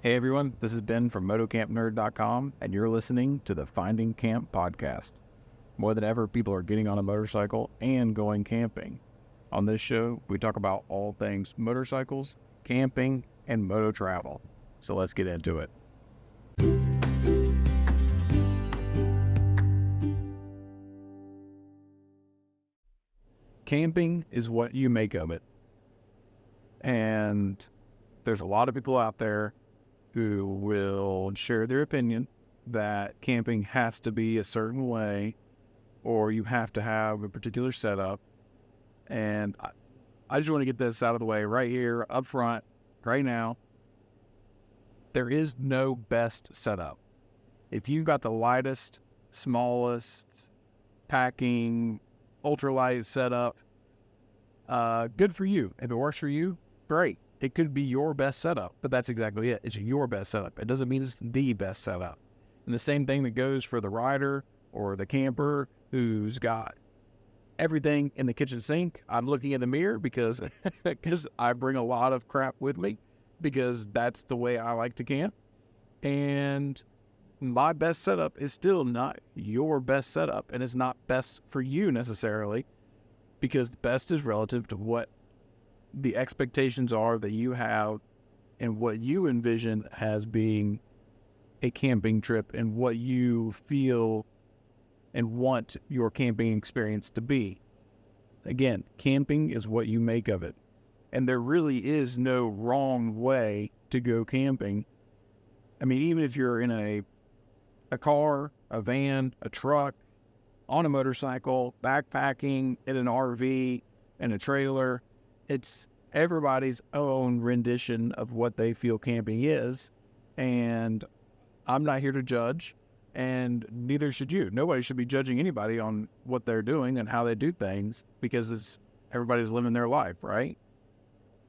Hey everyone, this is Ben from MotoCampNerd.com, and you're listening to the Finding Camp podcast. More than ever, people are getting on a motorcycle and going camping. On this show, we talk about all things motorcycles, camping, and moto travel. So let's get into it. Camping is what you make of it. And there's a lot of people out there who will share their opinion that camping has to be a certain way or you have to have a particular setup. And I just want to get this out of the way right here, up front, right now. There is no best setup. If you've got the lightest, smallest, packing, ultralight setup, good for you. If it works for you, great. It could be your best setup, but that's exactly it. It's your best setup. It doesn't mean it's the best setup. And the same thing that goes for the rider or the camper who's got everything in the kitchen sink. I'm looking in the mirror because I bring a lot of crap with me because that's the way I like to camp. And my best setup is still not your best setup, and it's not best for you necessarily, because the best is relative to what the expectations are that you have and what you envision as being a camping trip and what you feel and want your camping experience to be. Again, camping is what you make of it. And there really is no wrong way to go camping. I mean, even if you're in a car, a van, a truck, on a motorcycle, backpacking, in an RV, in a trailer, it's everybody's own rendition of what they feel camping is. And I'm not here to judge, and neither should you. Nobody should be judging anybody on what they're doing and how they do things, because everybody's living their life, right?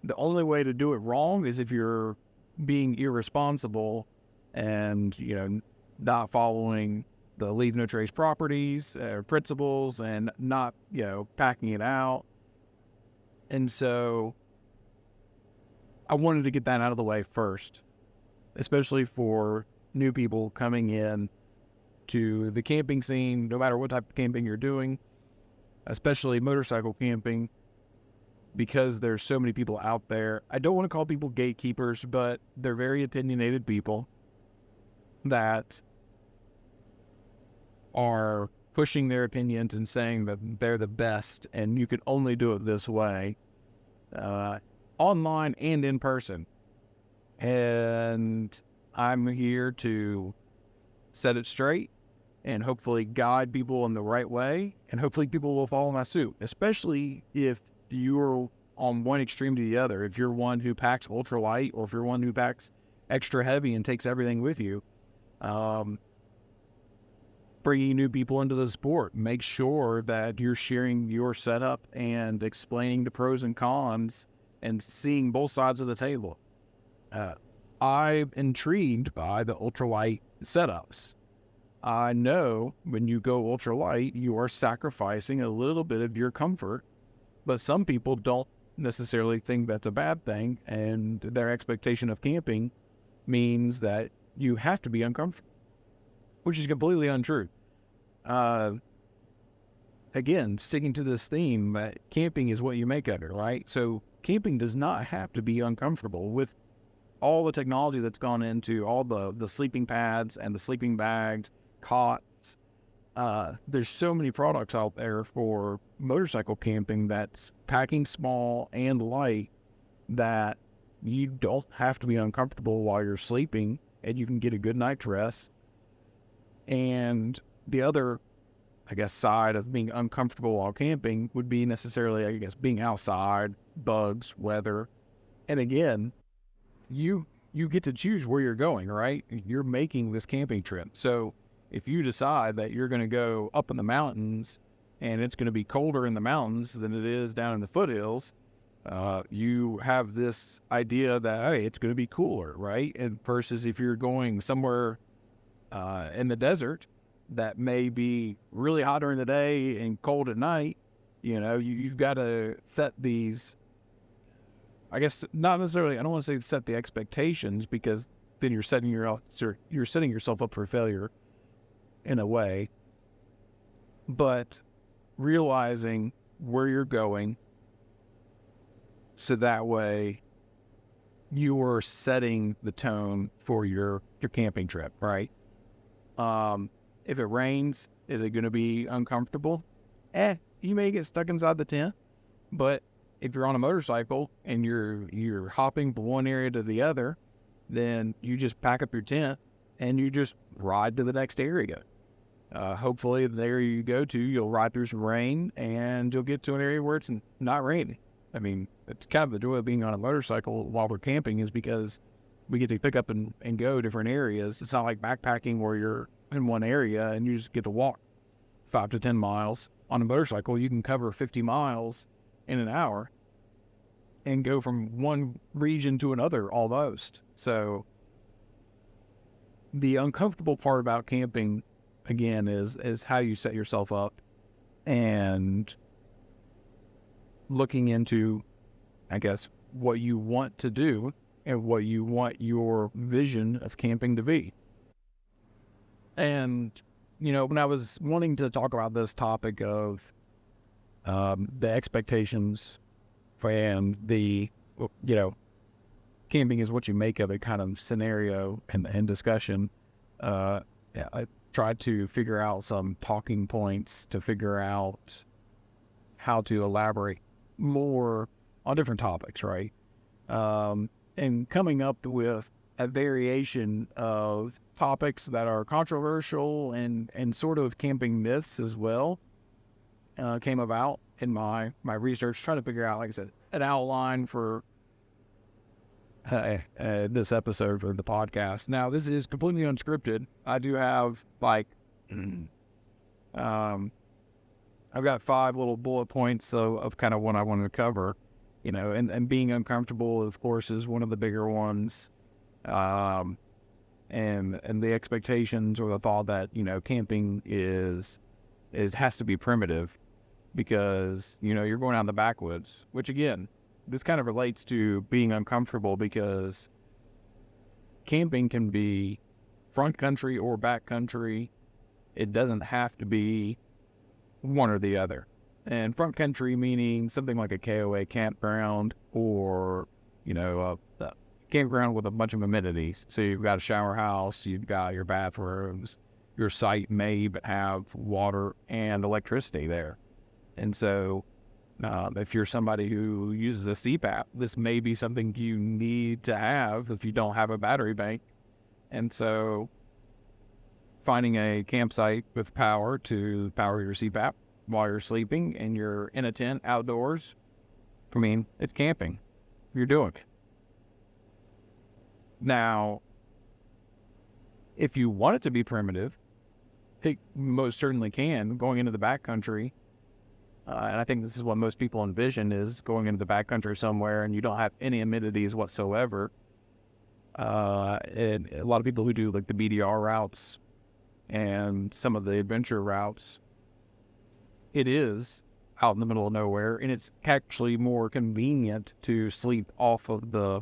The only way to do it wrong is if you're being irresponsible and, not following the leave no trace properties principles and not, packing it out. And so I wanted to get that out of the way first, especially for new people coming in to the camping scene, no matter what type of camping you're doing, especially motorcycle camping, because there's so many people out there. I don't want to call people gatekeepers, but they're very opinionated people that are pushing their opinions and saying that they're the best and you can only do it this way, online and in person. And I'm here to set it straight and hopefully guide people in the right way, and hopefully people will follow my suit, especially if you're on one extreme to the other. If you're one who packs ultralight, or if you're one who packs extra heavy and takes everything with you, bringing new people into the sport, make sure that you're sharing your setup and explaining the pros and cons and seeing both sides of the table. I'm intrigued by the ultralight setups. I know when you go ultralight, you are sacrificing a little bit of your comfort, but some people don't necessarily think that's a bad thing, and their expectation of camping means that you have to be uncomfortable, which is completely untrue. Again, sticking to this theme, camping is what you make of it, right? So camping does not have to be uncomfortable. With all the technology that's gone into all the sleeping pads and the sleeping bags, cots, there's so many products out there for motorcycle camping that's packing small and light that you don't have to be uncomfortable while you're sleeping, and you can get a good night's rest. And the other, side of being uncomfortable while camping would be necessarily, being outside, bugs, weather. And again, you get to choose where you're going, right? You're making this camping trip. So if you decide that you're going to go up in the mountains and it's going to be colder in the mountains than it is down in the foothills, you have this idea that, hey, it's going to be cooler, right? And versus if you're going somewhere in the desert that may be really hot during the day and cold at night, you've got to set these, not necessarily, I don't want to say set the expectations, because then you're setting yourself up for failure in a way. But realizing where you're going, so that way you are setting the tone for your camping trip, right? If it rains, is it going to be uncomfortable? You may get stuck inside the tent, but if you're on a motorcycle and you're hopping from one area to the other, then you just pack up your tent and you just ride to the next area. Hopefully the area you go to, you'll ride through some rain and you'll get to an area where it's not raining. I mean, it's kind of the joy of being on a motorcycle while we're camping, is because we get to pick up and go different areas. It's not like backpacking where you're in one area and you just get to walk 5 to 10 miles. On a motorcycle, you can cover 50 miles in an hour and go from one region to another almost. So the uncomfortable part about camping, again, is how you set yourself up, and looking into, I guess, what you want to do and what you want your vision of camping to be. And, when I was wanting to talk about this topic of the expectations and the, camping is what you make of it kind of scenario and discussion, I tried to figure out some talking points to figure out how to elaborate more on different topics, right? And coming up with a variation of topics that are controversial and sort of camping myths as well, came about in my research, trying to figure out, like I said, an outline for this episode for the podcast. Now, this is completely unscripted. I do have I've got 5 little bullet points of kind of what I wanted to cover, and being uncomfortable, of course, is one of the bigger ones. And the expectations, or the thought that, camping has to be primitive because, you're going out in the backwoods, which again, this kind of relates to being uncomfortable, because camping can be front country or back country. It doesn't have to be one or the other. And front country meaning something like a KOA campground, or, a campground with a bunch of amenities. So you've got a shower house, you've got your bathrooms, your site may even have water and electricity there. And so if you're somebody who uses a CPAP, this may be something you need to have if you don't have a battery bank. And so finding a campsite with power to power your CPAP while you're sleeping and you're in a tent outdoors, it's camping. You're doing it. Now, if you want it to be primitive, it most certainly can. Going into the backcountry, and I think this is what most people envision, is going into the backcountry somewhere and you don't have any amenities whatsoever. And a lot of people who do like the BDR routes and some of the adventure routes, it is out in the middle of nowhere, and it's actually more convenient to sleep off of the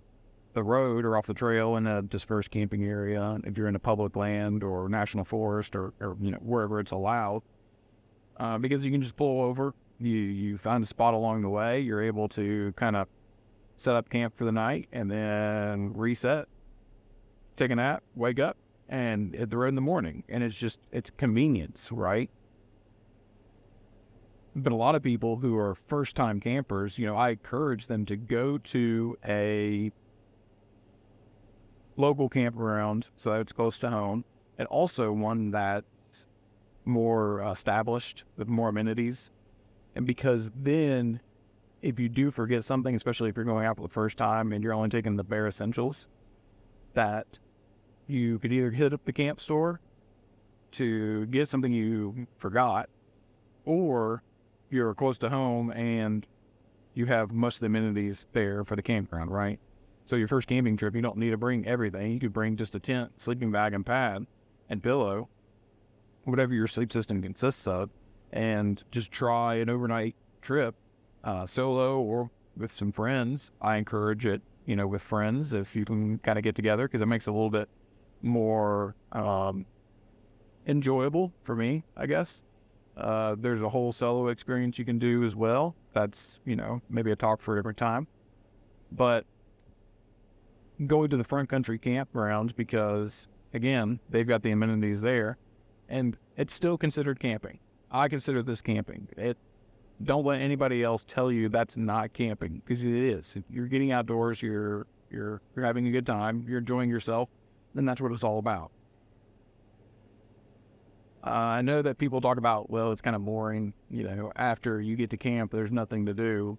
road or off the trail in a dispersed camping area if you're in a public land or national forest or wherever it's allowed, because you can just pull over, you find a spot along the way, you're able to kind of set up camp for the night and then reset, take a nap, wake up, and hit the road in the morning. And it's convenience, right? But a lot of people who are first-time campers, I encourage them to go to a local campground so that it's close to home, and also one that's more established with more amenities. And because then if you do forget something, especially if you're going out for the first time and you're only taking the bare essentials, that you could either hit up the camp store to get something you forgot, or you're close to home and you have most of the amenities there for the campground, right? So your first camping trip, you don't need to bring everything. You could bring just a tent, sleeping bag, and pad, and pillow, whatever your sleep system consists of, and just try an overnight trip, solo or with some friends. I encourage it with friends if you can kind of get together, because it makes it a little bit more enjoyable for me, I guess. There's a whole solo experience you can do as well. That's, maybe a talk for a different time. But going to the front country campgrounds, because, again, they've got the amenities there, and it's still considered camping. I consider this camping. Don't let anybody else tell you that's not camping, because it is. If you're getting outdoors, you're having a good time, you're enjoying yourself, then that's what it's all about. I know that people talk about, well, it's kind of boring, after you get to camp, there's nothing to do.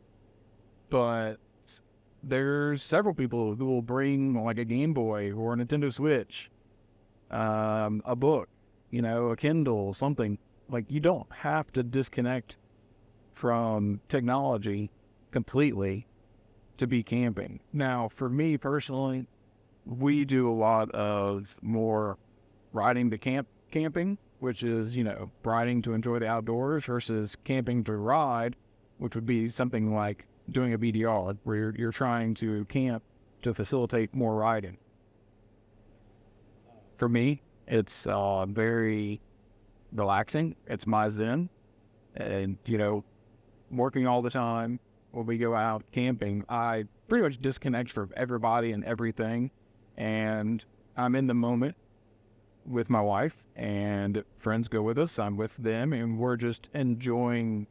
But there's several people who will bring like a Game Boy or a Nintendo Switch, a book, a Kindle, something. Like, you don't have to disconnect from technology completely to be camping. Now, for me personally, we do a lot of more riding to camping, which is, riding to enjoy the outdoors, versus camping to ride, which would be something like doing a BDR, where you're trying to camp to facilitate more riding. For me, it's very relaxing. It's my zen. And, working all the time, when we go out camping, I pretty much disconnect from everybody and everything. And I'm in the moment with my wife, and friends go with us. I'm with them, and we're just enjoying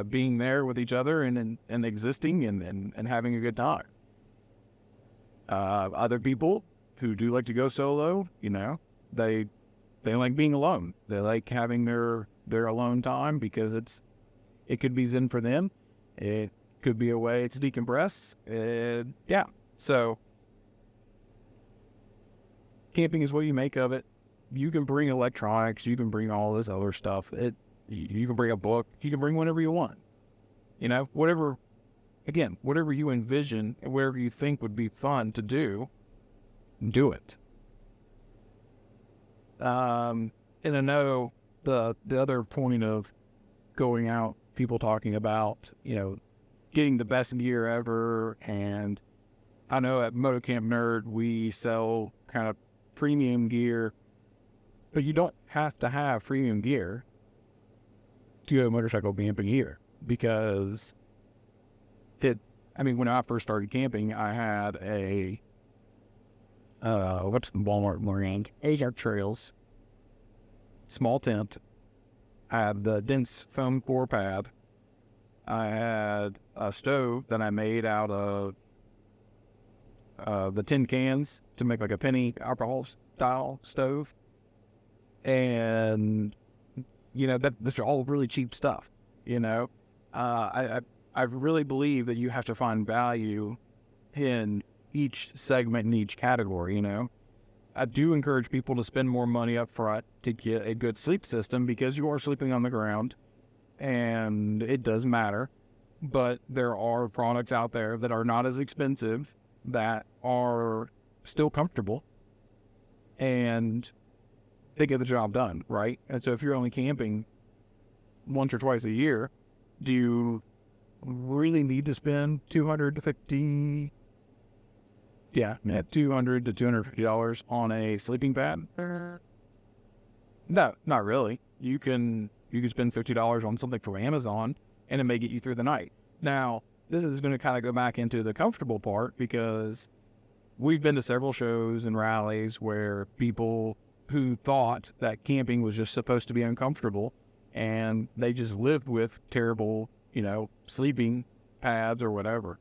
being there with each other and existing and having a good time. Other people who do like to go solo, they like being alone. They like having their alone time, because it could be zen for them. It could be a way to decompress. Yeah. So camping is what you make of it. You can bring electronics. You can bring all this other stuff. You can bring a book. You can bring whatever you want. Whatever you envision and whatever you think would be fun to do it. And I know the other point of going out, people talking about, getting the best gear ever. And I know at Moto Camp Nerd, we sell kind of premium gear, but you don't have to have premium gear to go motorcycle camping either, because when I first started camping, I had a what's the Walmart brand? Azure Trails small tent. I had the dense foam core pad. I had a stove that I made out of the tin cans to make like a penny alcohol style stove. And, that's all really cheap stuff, I really believe that you have to find value in each segment, in each category, I do encourage people to spend more money up front to get a good sleep system, because you are sleeping on the ground, and it does matter. But there are products out there that are not as expensive, that are still comfortable, and they get the job done, right? And so if you're only camping once or twice a year, do you really need to spend $200 to $250 on a sleeping pad? No, not really. You can spend $50 on something from Amazon, and it may get you through the night. Now, this is going to kind of go back into the comfortable part, because we've been to several shows and rallies where people who thought that camping was just supposed to be uncomfortable, and they just lived with terrible, sleeping pads or whatever.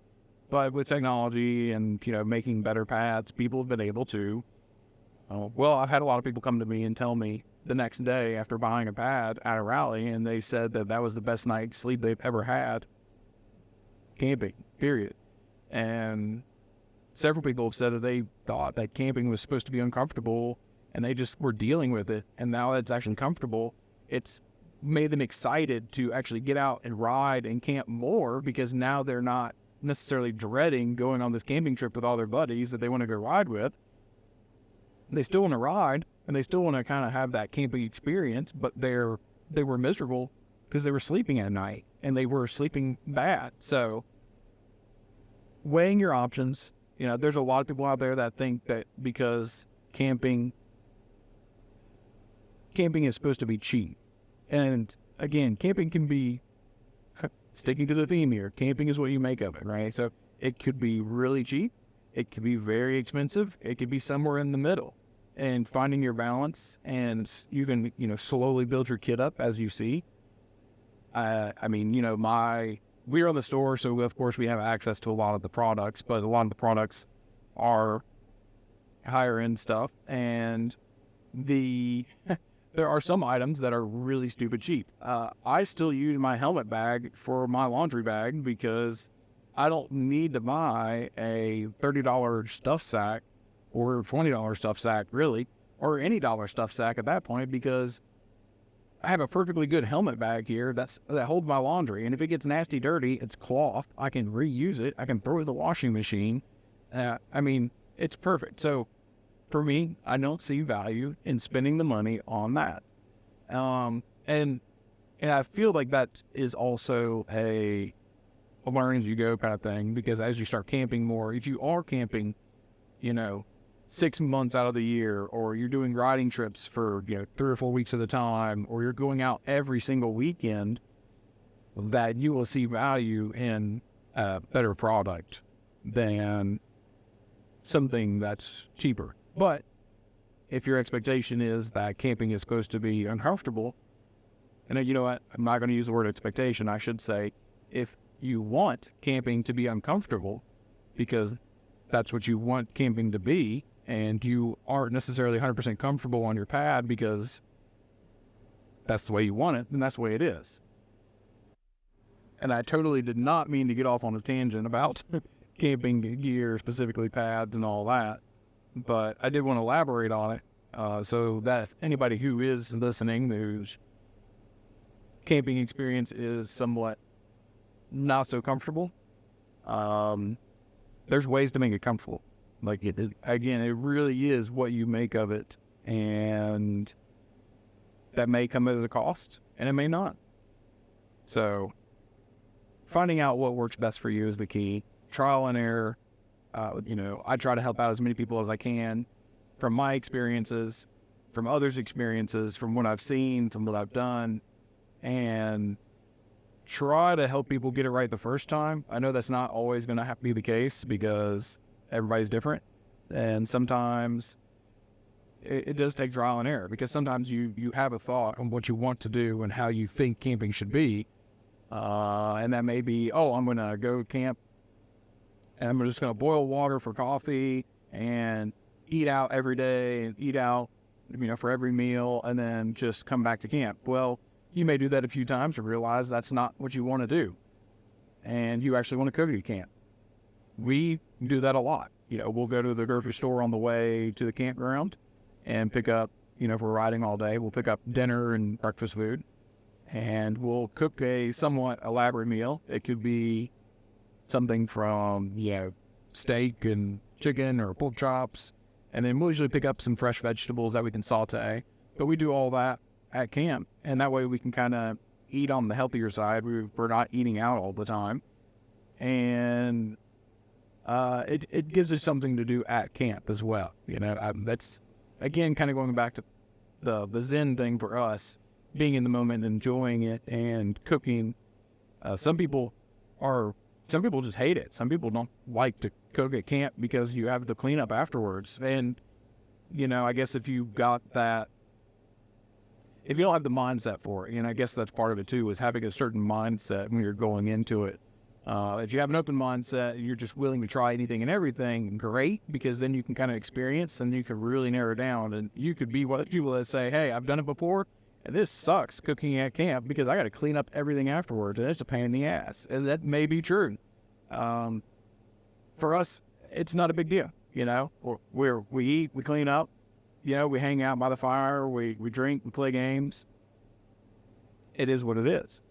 But with technology and, making better pads, people have been able to, I've had a lot of people come to me and tell me the next day after buying a pad at a rally, and they said that was the best night's sleep they've ever had camping, period. And several people have said that they thought that camping was supposed to be uncomfortable, and they just were dealing with it. And now that it's actually comfortable, it's made them excited to actually get out and ride and camp more, because now they're not necessarily dreading going on this camping trip with all their buddies that they want to go ride with. They still want to ride, and they still want to kind of have that camping experience, but they were miserable because they were sleeping at night, and they were sleeping bad. So weighing your options, There's a lot of people out there that think that because camping is supposed to be cheap. And again, camping can be, sticking to the theme here, camping is what you make of it, right? So it could be really cheap. It could be very expensive. It could be somewhere in the middle. And finding your balance, and you can, slowly build your kit up as you see. We're on the store, so of course we have access to a lot of the products, but a lot of the products are higher end stuff, and there are some items that are really stupid cheap. I still use my helmet bag for my laundry bag because I don't need to buy a $30 stuff sack or $20 stuff sack, really, or any dollar stuff sack at that point, because I have a perfectly good helmet bag here that holds my laundry, and if it gets nasty dirty, it's cloth. I can reuse it. I can throw it in the washing machine. It's perfect. So for me, I don't see value in spending the money on that. And I feel like that is also a learn as you go kind of thing, because as you start camping more, if you are camping, 6 months out of the year, or you're doing riding trips for 3 or 4 weeks at a time, or you're going out every single weekend, that you will see value in a better product than something that's cheaper. But if your expectation is that camping is supposed to be uncomfortable, and you know what, I'm not going to use the word expectation, I should say, if you want camping to be uncomfortable because that's what you want camping to be, and you aren't necessarily 100% comfortable on your pad because that's the way you want it, then that's the way it is. And I totally did not mean to get off on a tangent about camping gear, specifically pads and all that, but I did want to elaborate on it, so that anybody who is listening whose camping experience is somewhat not so comfortable, there's ways to make it comfortable. Like, it really is what you make of it, and that may come at a cost, and it may not. So finding out what works best for you is the key. Trial and error. I try to help out as many people as I can from my experiences, from others' experiences, from what I've seen, from what I've done, and try to help people get it right the first time. I know that's not always going to have to be the case because everybody's different, and sometimes it does take trial and error, because sometimes you have a thought on what you want to do and how you think camping should be, and that may be, I'm going to go camp and I'm just going to boil water for coffee and eat out every day and eat out for every meal, and then just come back to camp. Well, you may do that a few times and realize that's not what you want to do, and you actually want to cook at camp. We do that a lot. We'll go to the grocery store on the way to the campground and pick up, if we're riding all day, we'll pick up dinner and breakfast food, and we'll cook a somewhat elaborate meal. It could be something from, steak and chicken or pork chops, and then we'll usually pick up some fresh vegetables that we can saute. But we do all that at camp, and that way we can kind of eat on the healthier side. We're not eating out all the time, and it gives us something to do at camp as well. That's again kind of going back to the Zen thing for us, being in the moment, enjoying it, and cooking. Some people just hate it. Some people don't like to cook at camp because you have the cleanup afterwards, and I guess if you got that. If you don't have the mindset for it, and I guess that's part of it too, is having a certain mindset when you're going into it. If you have an open mindset and you're just willing to try anything and everything, great, because then you can kind of experience and you can really narrow down, and you could be one of the people that say, hey, I've done it before, and this sucks cooking at camp because I got to clean up everything afterwards, and it's a pain in the ass. And that may be true. For us, it's not a big deal. We eat, we clean up. We hang out by the fire, we drink, we play games. It is what it is.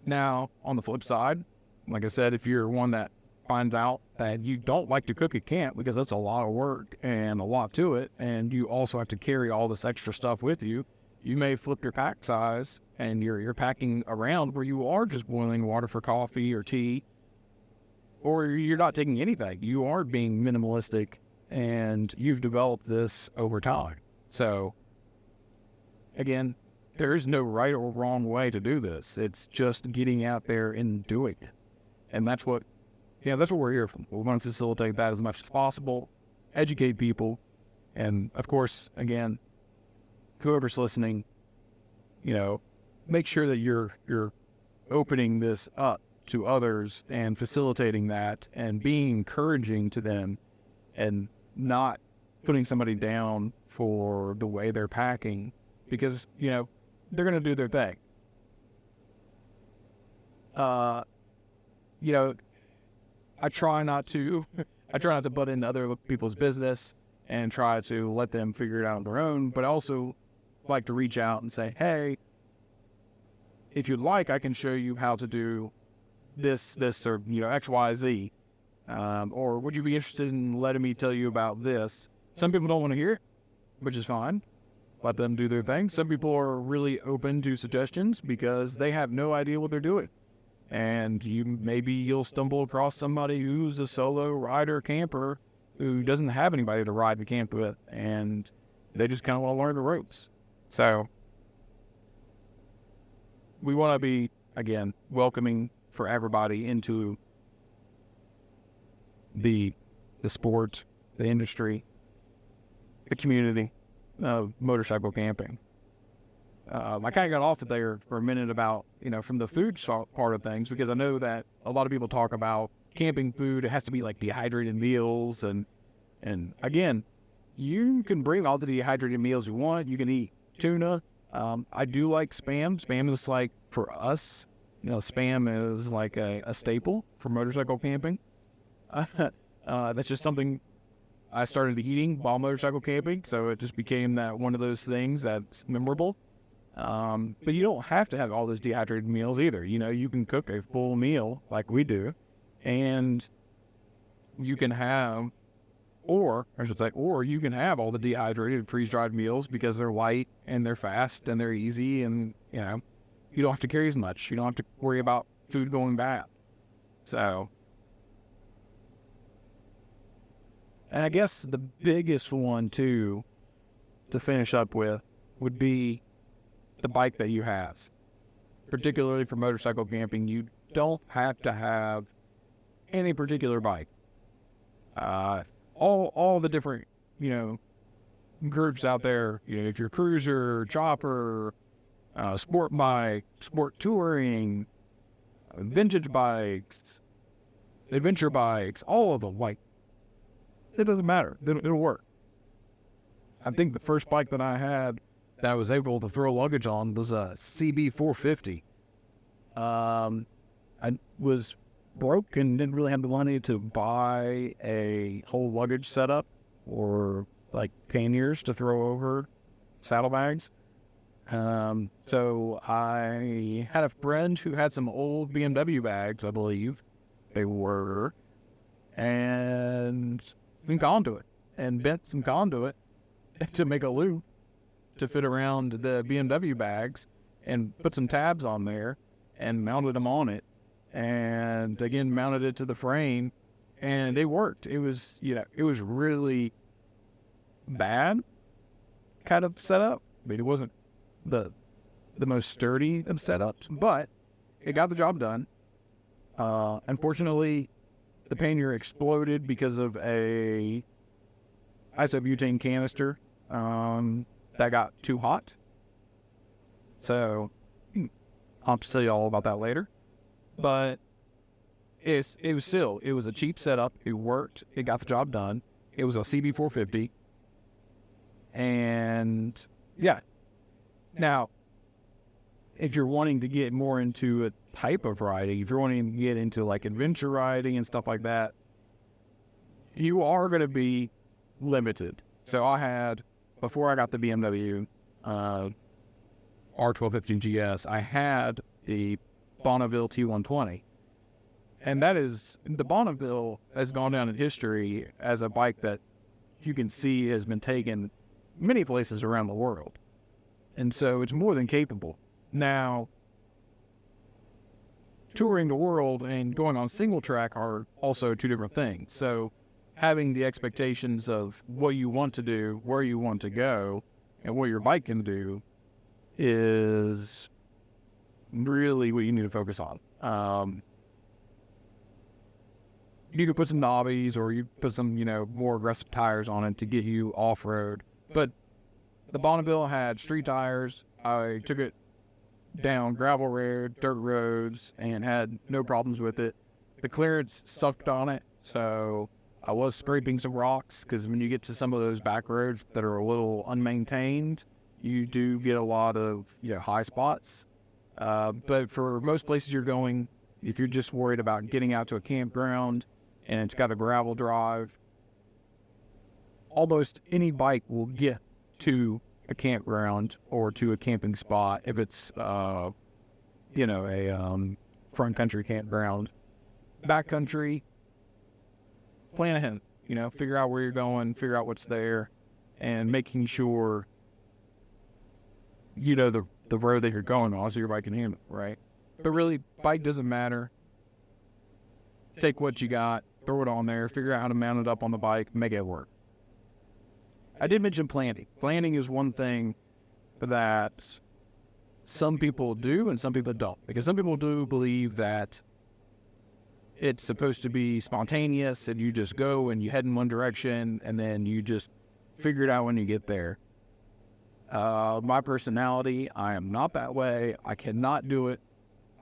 Now, on the flip side, like I said, if you're one that finds out that you don't like to cook at camp because that's a lot of work and a lot to it, and you also have to carry all this extra stuff with you, you may flip your pack size and you're packing around where you are just boiling water for coffee or tea, or you're not taking anything. You are being minimalistic, and you've developed this over time. So again, there is no right or wrong way to do this. It's just getting out there and doing it. And that's what we're here for. We want to facilitate that as much as possible, educate people. And of course, again, whoever's listening, make sure that you're opening this up to others and facilitating that and being encouraging to them and not putting somebody down for the way they're packing, because, they're going to do their thing. I try not to butt into other people's business and try to let them figure it out on their own, but I also like to reach out and say, hey, if you'd like, I can show you how to do this, or, X, Y, Z. Or would you be interested in letting me tell you about this? Some people don't want to hear it, which is fine. Let them do their thing. Some people are really open to suggestions because they have no idea what they're doing. And maybe you'll stumble across somebody who's a solo rider camper who doesn't have anybody to ride the camp with, and they just kind of want to learn the ropes. So we want to be, again, welcoming for everybody into the sport, the industry, the community of motorcycle camping. I kind of got off there for a minute about, from the food part of things, because I know that a lot of people talk about camping food. It has to be like dehydrated meals. And again, you can bring all the dehydrated meals you want. You can eat tuna. I do like Spam. Spam is like, for us, Spam is like a staple for motorcycle camping. That's just something I started eating while motorcycle camping, so it just became that one of those things that's memorable. But you don't have to have all those dehydrated meals either. You can cook a full meal like we do, and you can have, or you can have all the dehydrated freeze-dried meals because they're light and they're fast and they're easy, and, you don't have to carry as much. You don't have to worry about food going bad. So, and I guess the biggest one, too, to finish up with, would be the bike that you have. Particularly for motorcycle camping, you don't have to have any particular bike. All the different, groups out there, if you're cruiser, chopper, sport bike, sport touring, vintage bikes, adventure bikes, all of them, like, it doesn't matter. It'll work. I think the first bike that I had that I was able to throw luggage on was a CB 450. I was broke and didn't really have the money to buy a whole luggage setup or like panniers to throw over saddlebags. So I had a friend who had some old BMW bags, I believe they were, and some conduit, and bent some conduit to make a loop to fit around the BMW bags, and put some tabs on there and mounted them on it, and again mounted it to the frame, and it worked. It was, it was really bad kind of setup. I mean, it wasn't the most sturdy of setups, but it got the job done. Unfortunately, the pannier exploded because of a isobutane canister that got too hot. So I'll have to tell you all about that later. But it was a cheap setup. It worked. It got the job done. It was a CB 450. And yeah. Now, if you're wanting to get more into a type of riding, if you're wanting to get into like adventure riding and stuff like that, you are going to be limited. So I had, before I got the BMW R1215 GS, I had the Bonneville T120. And the Bonneville has gone down in history as a bike that you can see has been taken many places around the world. And so it's more than capable. Now, touring the world and going on single track are also two different things. So having the expectations of what you want to do, where you want to go, and what your bike can do is really what you need to focus on. You could put some knobbies or you put some, more aggressive tires on it to get you off-road. But the Bonneville had street tires. I took it down gravel road, dirt roads, and had no problems with it. The clearance sucked on it, so I was scraping some rocks, because when you get to some of those back roads that are a little unmaintained, you do get a lot of, high spots. But for most places you're going, if you're just worried about getting out to a campground and it's got a gravel drive, almost any bike will get to a campground or to a camping spot if it's, a front country campground. Back country, plan ahead, figure out where you're going, figure out what's there, and making sure, the road that you're going on so your bike can handle it, right? But really, bike doesn't matter. Take what you got, throw it on there, figure out how to mount it up on the bike, make it work. I did mention planning. Planning is one thing that some people do and some people don't. Because some people do believe that it's supposed to be spontaneous and you just go and you head in one direction and then you just figure it out when you get there. My personality, I am not that way. I cannot do it.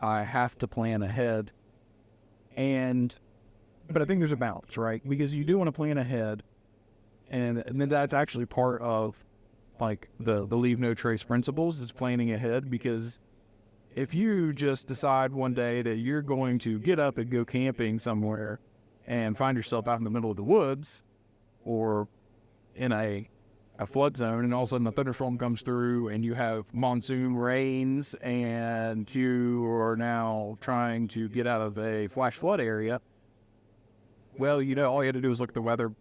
I have to plan ahead. But I think there's a balance, right? Because you do want to plan ahead. And then that's actually part of, like, the leave no trace principles, is planning ahead. Because if you just decide one day that you're going to get up and go camping somewhere and find yourself out in the middle of the woods or in a flood zone, and all of a sudden a thunderstorm comes through and you have monsoon rains and you are now trying to get out of a flash flood area, well, all you had to do was look at the weather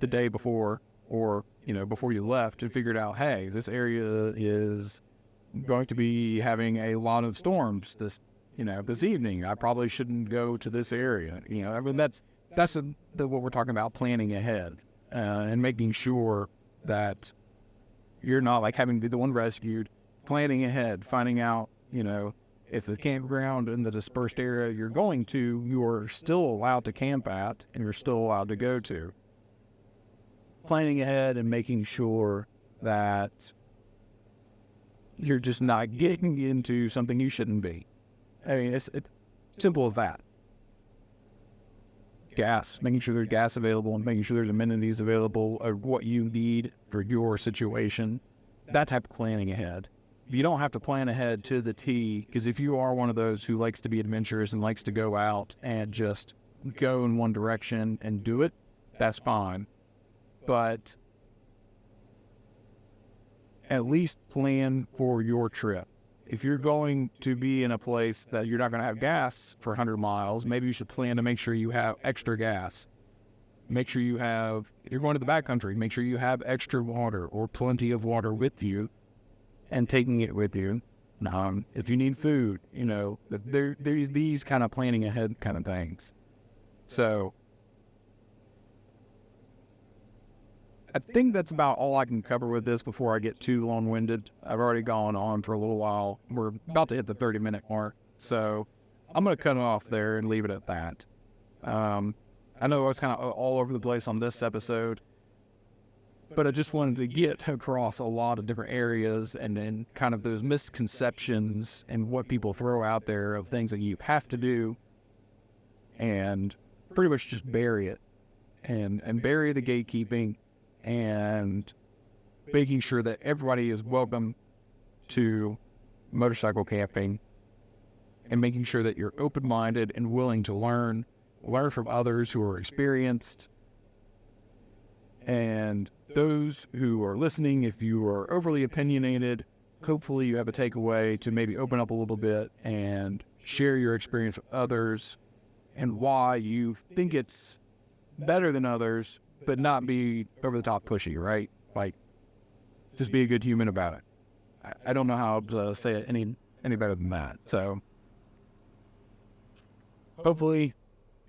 the day before or, before you left, and figured out, hey, this area is going to be having a lot of storms this evening. I probably shouldn't go to this area. That's what we're talking about, planning ahead, and making sure that you're not like having to be the one rescued. Planning ahead, finding out, if the campground in the dispersed area you're going to, you're still allowed to camp at and you're still allowed to go to. Planning ahead and making sure that you're just not getting into something you shouldn't be. I mean, it's simple as that. Gas, making sure there's gas available and making sure there's amenities available of what you need for your situation. That type of planning ahead. You don't have to plan ahead to the T, because if you are one of those who likes to be adventurous and likes to go out and just go in one direction and do it, that's fine. But at least plan for your trip. If you're going to be in a place that you're not going to have gas for 100 miles, maybe you should plan to make sure you have extra gas. Make sure you have, if you're going to the backcountry, make sure you have extra water or plenty of water with you and taking it with you. If you need food, there's these kind of planning ahead kind of things. So I think that's about all I can cover with this before I get too long-winded. I've already gone on for a little while. We're about to hit the 30-minute mark. So I'm going to cut it off there and leave it at that. I know I was kind of all over the place on this episode, but I just wanted to get across a lot of different areas and then kind of those misconceptions and what people throw out there of things that you have to do, and pretty much just bury it and bury the gatekeeping and making sure that everybody is welcome to motorcycle camping, and making sure that you're open-minded and willing to learn from others who are experienced. And those who are listening, if you are overly opinionated, hopefully you have a takeaway to maybe open up a little bit and share your experience with others and why you think it's better than others, but not be over the top pushy, right? Like, just be a good human about it. I don't know how to say it any better than that. So hopefully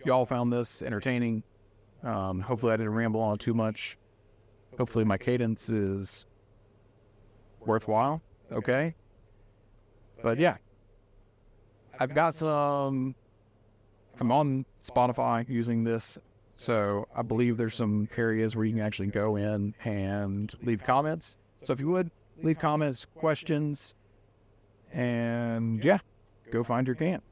y'all found this entertaining. Hopefully I didn't ramble on too much. Hopefully my cadence is worthwhile. Okay. But yeah, I've got some, I'm on Spotify using this. So I believe there's some areas where you can actually go in and leave comments. So if you would, leave comments, questions, and yeah, go find your camp.